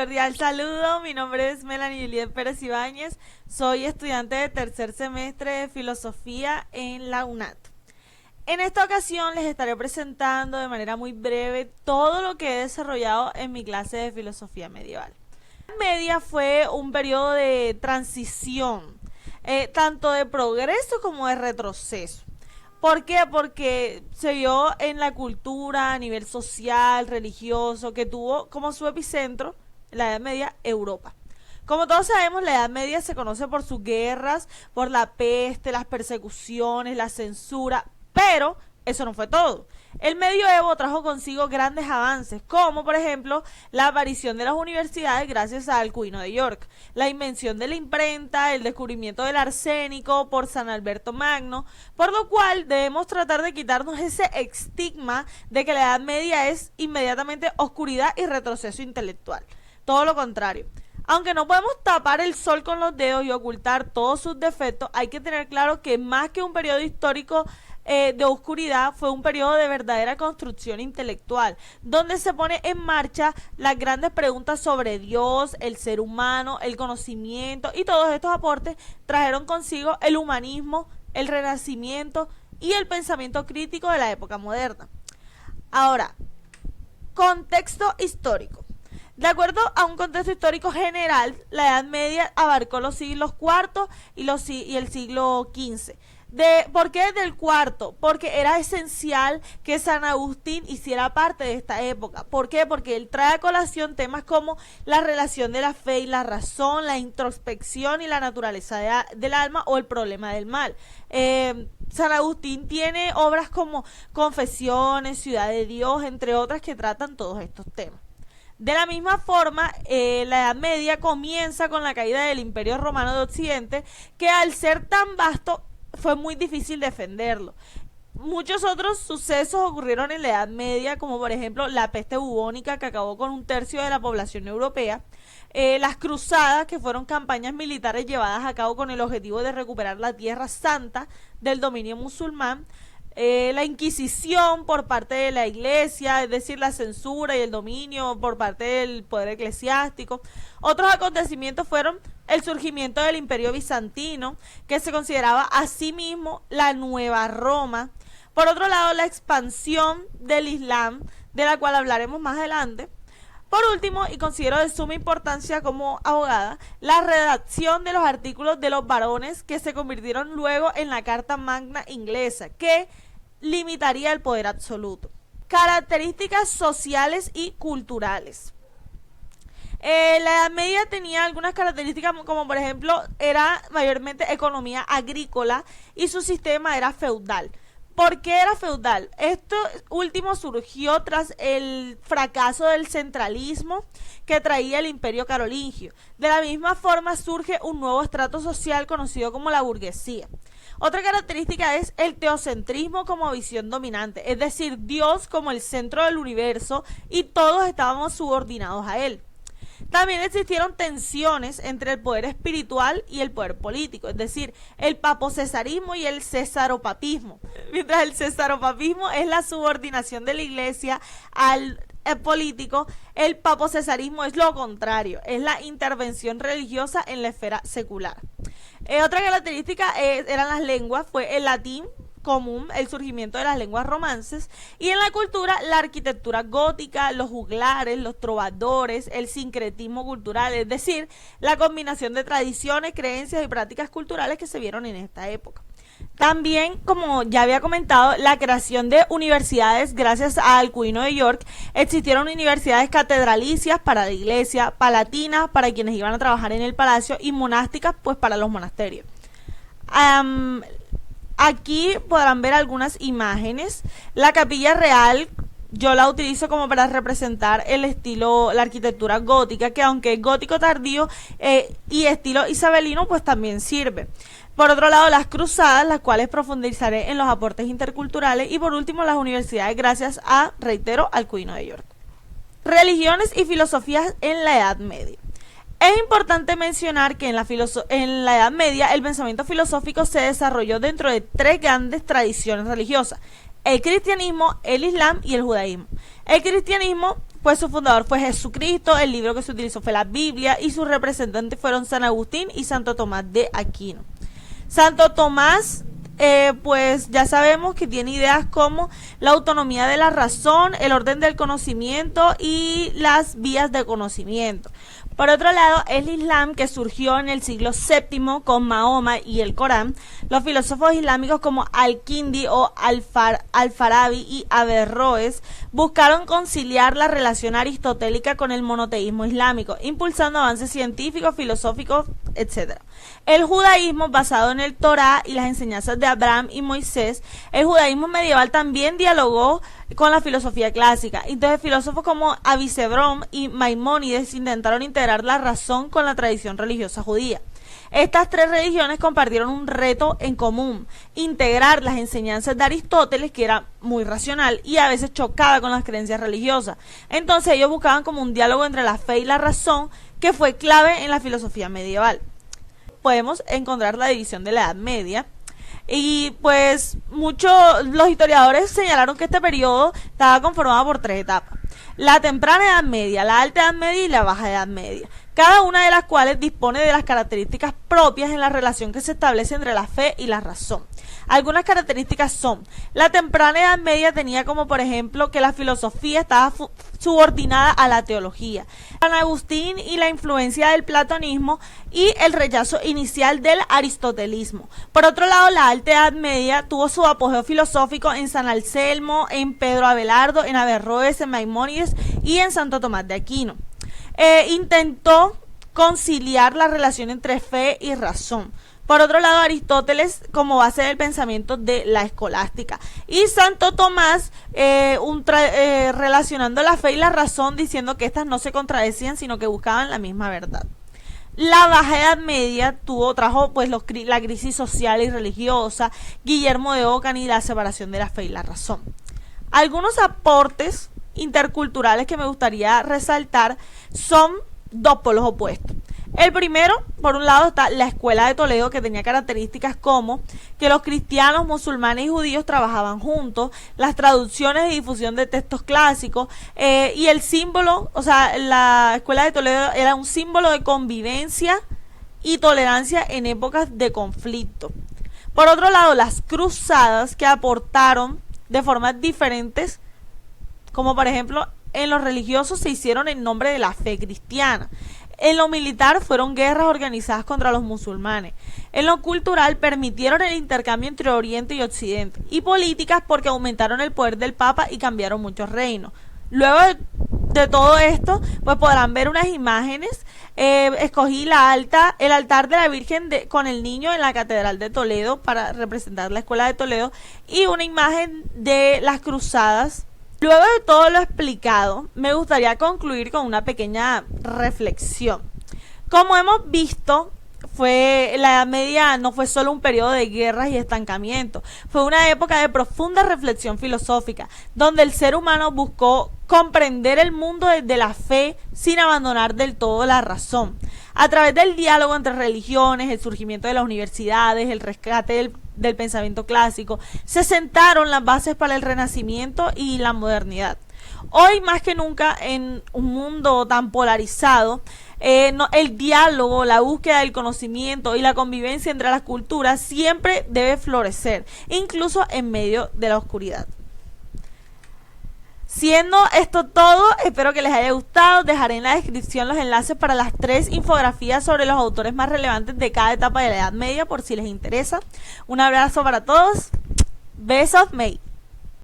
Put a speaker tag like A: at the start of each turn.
A: Cordial saludo, mi nombre es Melanie Juliet Pérez Ibáñez, soy estudiante de tercer semestre de Filosofía en la UNAT. En esta ocasión les estaré presentando de manera muy breve todo lo que he desarrollado en mi clase de Filosofía Medieval. La Edad Media fue un periodo de transición, tanto de progreso como de retroceso. ¿Por qué? Porque se vio en la cultura a nivel social, religioso, que tuvo como su epicentro en la Edad Media Europa. Como todos sabemos, la Edad Media se conoce por sus guerras, por la peste, las persecuciones, la censura, pero eso no fue todo. El medioevo trajo consigo grandes avances, como por ejemplo la aparición de las universidades gracias al Alcuino de York, la invención de la imprenta, el descubrimiento del arsénico por San Alberto Magno, por lo cual debemos tratar de quitarnos ese estigma de que la Edad Media es inmediatamente oscuridad y retroceso intelectual. Todo lo contrario. Aunque no podemos tapar el sol con los dedos y ocultar todos sus defectos, hay que tener claro que más que un periodo histórico de oscuridad, fue un periodo de verdadera construcción intelectual, donde se pone en marcha las grandes preguntas sobre Dios, el ser humano, el conocimiento, y todos estos aportes trajeron consigo el humanismo, el renacimiento y el pensamiento crítico de la época moderna. Ahora, contexto histórico. De acuerdo a un contexto histórico general, la Edad Media abarcó los siglos IV y el siglo XV. ¿Por qué del cuarto? Porque era esencial que San Agustín hiciera parte de esta época. ¿Por qué? Porque él trae a colación temas como la relación de la fe y la razón, la introspección y la naturaleza del alma o el problema del mal. San Agustín tiene obras como Confesiones, Ciudad de Dios, entre otras que tratan todos estos temas. De la misma forma, la Edad Media comienza con la caída del Imperio Romano de Occidente, que al ser tan vasto fue muy difícil defenderlo. Muchos otros sucesos ocurrieron en la Edad Media, como por ejemplo la peste bubónica, que acabó con un tercio de la población europea, las cruzadas, que fueron campañas militares llevadas a cabo con el objetivo de recuperar la Tierra Santa del dominio musulmán, la Inquisición por parte de la Iglesia, es decir, la censura y el dominio por parte del poder eclesiástico. Otros acontecimientos fueron el surgimiento del Imperio Bizantino, que se consideraba a sí mismo la Nueva Roma. Por otro lado, la expansión del Islam, de la cual hablaremos más adelante. Por último, y considero de suma importancia como abogada, la redacción de los artículos de los varones, que se convirtieron luego en la Carta Magna inglesa, que limitaría el poder absoluto. Características sociales y culturales. La Edad Media tenía algunas características, como por ejemplo era mayormente economía agrícola y su sistema era feudal. ¿Por qué era feudal? Esto último surgió tras el fracaso del centralismo que traía el Imperio Carolingio. De la misma forma surge un nuevo estrato social conocido como la burguesía. Otra característica es el teocentrismo como visión dominante, es decir, Dios como el centro del universo y todos estábamos subordinados a él. También existieron tensiones entre el poder espiritual y el poder político, es decir, el papocesarismo y el cesaropapismo. Mientras el cesaropapismo es la subordinación de la iglesia al político, el papocesarismo es lo contrario, es la intervención religiosa en la esfera secular. Otra característica eran las lenguas, fue el latín común, el surgimiento de las lenguas romances, y en la cultura la arquitectura gótica, los juglares, los trovadores, el sincretismo cultural, es decir, la combinación de tradiciones, creencias y prácticas culturales que se vieron en esta época. También, como ya había comentado, la creación de universidades gracias al Alcuino de York. Existieron universidades catedralicias para la iglesia, palatinas para quienes iban a trabajar en el palacio y monásticas pues para los monasterios. Aquí podrán ver algunas imágenes. La capilla real yo la utilizo como para representar el estilo, la arquitectura gótica, que aunque es gótico tardío y estilo isabelino, pues también sirve. Por otro lado, las cruzadas, las cuales profundizaré en los aportes interculturales. Y por último, las universidades gracias a, reitero, Alcuino de York. Religiones y filosofías en la Edad Media. Es importante mencionar que en la Edad Media el pensamiento filosófico se desarrolló dentro de tres grandes tradiciones religiosas: el cristianismo, el islam y el judaísmo. El cristianismo pues su fundador fue Jesucristo, el libro que se utilizó fue la Biblia y sus representantes fueron San Agustín y Santo Tomás de Aquino. Santo Tomás, pues ya sabemos que tiene ideas como la autonomía de la razón, el orden del conocimiento y las vías de conocimiento. Por otro lado, el Islam, que surgió en el siglo VII con Mahoma y el Corán. Los filósofos islámicos como Al-Kindi o Al-Farabi y Averroes buscaron conciliar la relación aristotélica con el monoteísmo islámico, impulsando avances científicos, filosóficos, etc. El judaísmo, basado en el Torá y las enseñanzas de Abraham y Moisés, el judaísmo medieval también dialogó con la filosofía clásica. Entonces, filósofos como Avicebrón y Maimónides intentaron integrar la razón con la tradición religiosa judía. Estas tres religiones compartieron un reto en común: integrar las enseñanzas de Aristóteles, que era muy racional y a veces chocaba con las creencias religiosas. Entonces ellos buscaban como un diálogo entre la fe y la razón, que fue clave en la filosofía medieval. Podemos encontrar la división de la Edad Media. Y pues los historiadores señalaron que este periodo estaba conformado por tres etapas: la temprana Edad Media, la alta Edad Media y la baja Edad Media, cada una de las cuales dispone de las características propias en la relación que se establece entre la fe y la razón. Algunas características son: la temprana Edad Media tenía como por ejemplo que la filosofía estaba subordinada a la teología, San Agustín y la influencia del platonismo y el rechazo inicial del aristotelismo. Por otro lado, la alta Edad Media tuvo su apogeo filosófico en San Anselmo, en Pedro Abelardo, en Averroes, en Maimónides y en Santo Tomás de Aquino. Intentó conciliar la relación entre fe y razón. Por otro lado, Aristóteles como base del pensamiento de la escolástica. Y Santo Tomás relacionando la fe y la razón, diciendo que estas no se contradecían, sino que buscaban la misma verdad. La Baja Edad Media trajo pues la crisis social y religiosa, Guillermo de Ockham y la separación de la fe y la razón. Algunos aportes interculturales que me gustaría resaltar son dos polos opuestos. El primero, por un lado, está la Escuela de Toledo, que tenía características como que los cristianos, musulmanes y judíos trabajaban juntos, las traducciones y difusión de textos clásicos, y el símbolo, o sea, la Escuela de Toledo era un símbolo de convivencia y tolerancia en épocas de conflicto. Por otro lado, las cruzadas, que aportaron de formas diferentes, como por ejemplo, en lo religioso se hicieron en nombre de la fe cristiana. En lo militar fueron guerras organizadas contra los musulmanes. En lo cultural permitieron el intercambio entre Oriente y Occidente. Y políticas porque aumentaron el poder del Papa y cambiaron muchos reinos. Luego de todo esto, pues podrán ver unas imágenes. Escogí el altar de la Virgen con el niño en la Catedral de Toledo para representar la Escuela de Toledo, y una imagen de las cruzadas. Luego de todo lo explicado, me gustaría concluir con una pequeña reflexión. Como hemos visto, la Edad Media no fue solo un periodo de guerras y estancamiento, fue una época de profunda reflexión filosófica, donde el ser humano buscó comprender el mundo desde la fe sin abandonar del todo la razón. A través del diálogo entre religiones, el surgimiento de las universidades, el rescate del pensamiento clásico, se sentaron las bases para el Renacimiento y la modernidad. Hoy más que nunca, en un mundo tan polarizado, el diálogo, la búsqueda del conocimiento y la convivencia entre las culturas siempre debe florecer, incluso en medio de la oscuridad. Siendo esto todo, espero que les haya gustado. Dejaré en la descripción los enlaces para las 3 infografías sobre los autores más relevantes de cada etapa de la Edad Media, por si les interesa. Un abrazo para todos. Best of May.